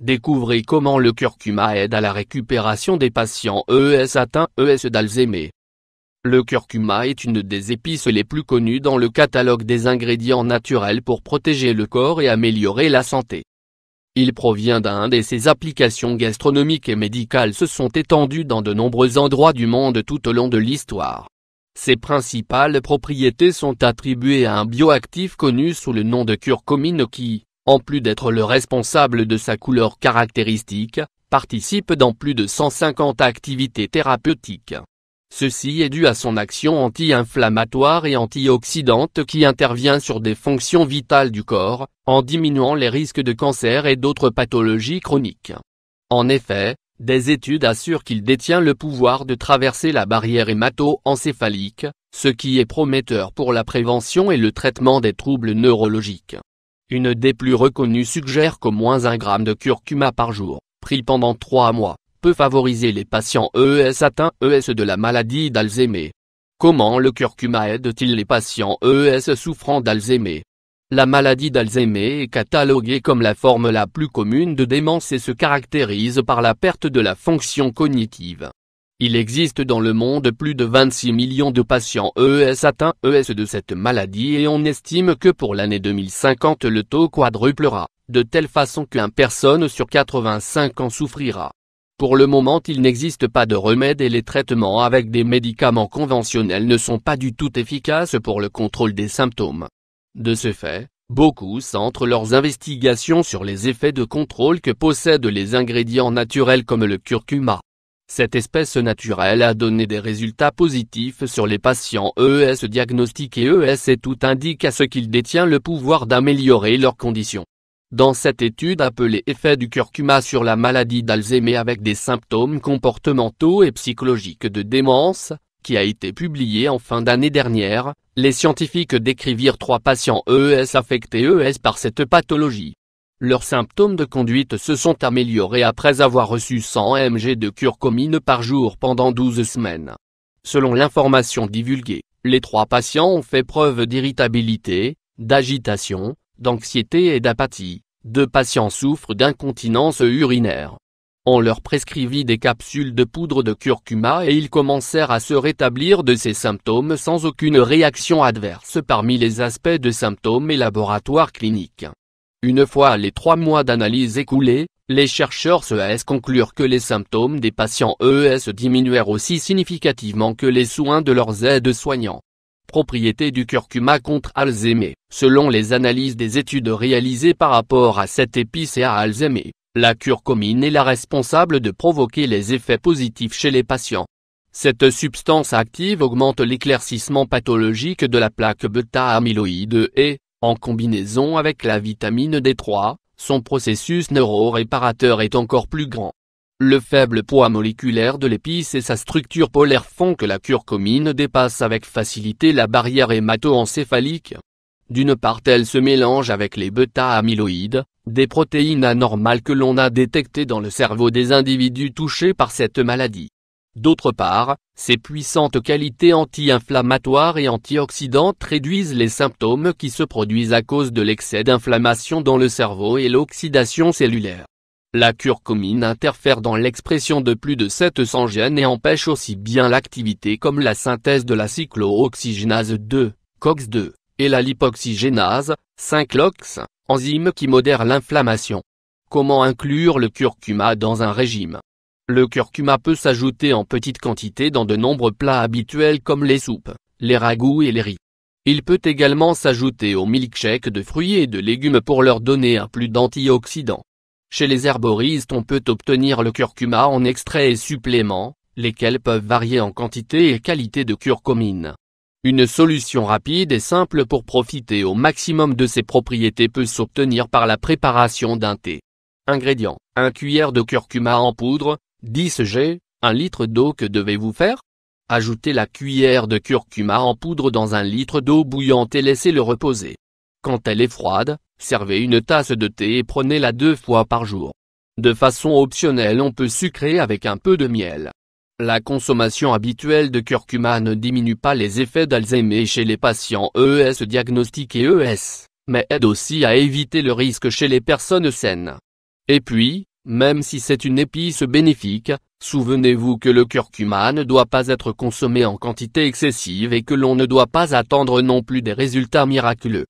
Découvrez comment le curcuma aide à la récupération des patients atteints d'Alzheimer. Le curcuma est une des épices les plus connues dans le catalogue des ingrédients naturels pour protéger le corps et améliorer la santé. Il provient d'Inde et ses applications gastronomiques et médicales se sont étendues dans de nombreux endroits du monde tout au long de l'histoire. Ses principales propriétés sont attribuées à un bioactif connu sous le nom de curcumine qui, en plus d'être le responsable de sa couleur caractéristique, participe dans plus de 150 activités thérapeutiques. Ceci est dû à son action anti-inflammatoire et antioxydante qui intervient sur des fonctions vitales du corps, en diminuant les risques de cancer et d'autres pathologies chroniques. En effet, des études assurent qu'il détient le pouvoir de traverser la barrière hémato-encéphalique, ce qui est prometteur pour la prévention et le traitement des troubles neurologiques. Une des plus reconnues suggère qu'au moins 1 gramme de curcuma par jour, pris pendant 3 mois, peut favoriser les patients atteints de la maladie d'Alzheimer. Comment le curcuma aide-t-il les patients souffrant d'Alzheimer? La maladie d'Alzheimer est cataloguée comme la forme la plus commune de démence et se caractérise par la perte de la fonction cognitive. Il existe dans le monde plus de 26 millions de patients atteints de cette maladie et on estime que pour l'année 2050 le taux quadruplera, de telle façon qu'une personne sur 85 en souffrira. Pour le moment il n'existe pas de remède et les traitements avec des médicaments conventionnels ne sont pas du tout efficaces pour le contrôle des symptômes. De ce fait, beaucoup centrent leurs investigations sur les effets de contrôle que possèdent les ingrédients naturels comme le curcuma. Cette espèce naturelle a donné des résultats positifs sur les patients diagnostiqués et tout indique à ce qu'il détient le pouvoir d'améliorer leurs conditions. Dans cette étude appelée « Effet du curcuma sur la maladie d'Alzheimer avec des symptômes comportementaux et psychologiques de démence », qui a été publiée en fin d'année dernière, les scientifiques décrivirent 3 patients affectés par cette pathologie. Leurs symptômes de conduite se sont améliorés après avoir reçu 100 mg de curcumine par jour pendant 12 semaines. Selon l'information divulguée, les 3 patients ont fait preuve d'irritabilité, d'agitation, d'anxiété et d'apathie. 2 patients souffrent d'incontinence urinaire. On leur prescrivit des capsules de poudre de curcuma et ils commencèrent à se rétablir de ces symptômes sans aucune réaction adverse parmi les aspects de symptômes et laboratoires cliniques. Une fois les 3 mois d'analyse écoulés, les chercheurs se conclurent que les symptômes des patients diminuèrent aussi significativement que les soins de leurs aides-soignants. Propriété du curcuma contre Alzheimer. Selon les analyses des études réalisées par rapport à cette épice et à Alzheimer, la curcumine est la responsable de provoquer les effets positifs chez les patients. Cette substance active augmente l'éclaircissement pathologique de la plaque bêta-amyloïde et, en combinaison avec la vitamine D3, son processus neuro-réparateur est encore plus grand. Le faible poids moléculaire de l'épice et sa structure polaire font que la curcumine dépasse avec facilité la barrière hémato-encéphalique. D'une part elle se mélange avec les bêta-amyloïdes, des protéines anormales que l'on a détectées dans le cerveau des individus touchés par cette maladie. D'autre part, ses puissantes qualités anti-inflammatoires et antioxydantes réduisent les symptômes qui se produisent à cause de l'excès d'inflammation dans le cerveau et l'oxydation cellulaire. La curcumine interfère dans l'expression de plus de 700 gènes et empêche aussi bien l'activité comme la synthèse de la cyclooxygénase 2, COX-2, et la lipoxygénase, 5-LOX, enzyme qui modère l'inflammation. Comment inclure le curcuma dans un régime? Le curcuma peut s'ajouter en petite quantité dans de nombreux plats habituels comme les soupes, les ragoûts et les riz. Il peut également s'ajouter aux milkshakes de fruits et de légumes pour leur donner un plus d'antioxydants. Chez les herboristes on peut obtenir le curcuma en extrait et suppléments, lesquels peuvent varier en quantité et qualité de curcumine. Une solution rapide et simple pour profiter au maximum de ses propriétés peut s'obtenir par la préparation d'un thé. Ingrédients: 1 cuillère de curcuma en poudre, 10 g, 1 litre d'eau. Que devez-vous faire? Ajoutez la cuillère de curcuma en poudre dans 1 litre d'eau bouillante et laissez-le reposer. Quand elle est froide, servez une tasse de thé et prenez-la 2 fois par jour. De façon optionnelle on peut sucrer avec un peu de miel. La consommation habituelle de curcuma ne diminue pas les effets d'Alzheimer chez les patients diagnostiqués mais aide aussi à éviter le risque chez les personnes saines. Et puis, même si c'est une épice bénéfique, souvenez-vous que le curcuma ne doit pas être consommé en quantité excessive et que l'on ne doit pas attendre non plus des résultats miraculeux.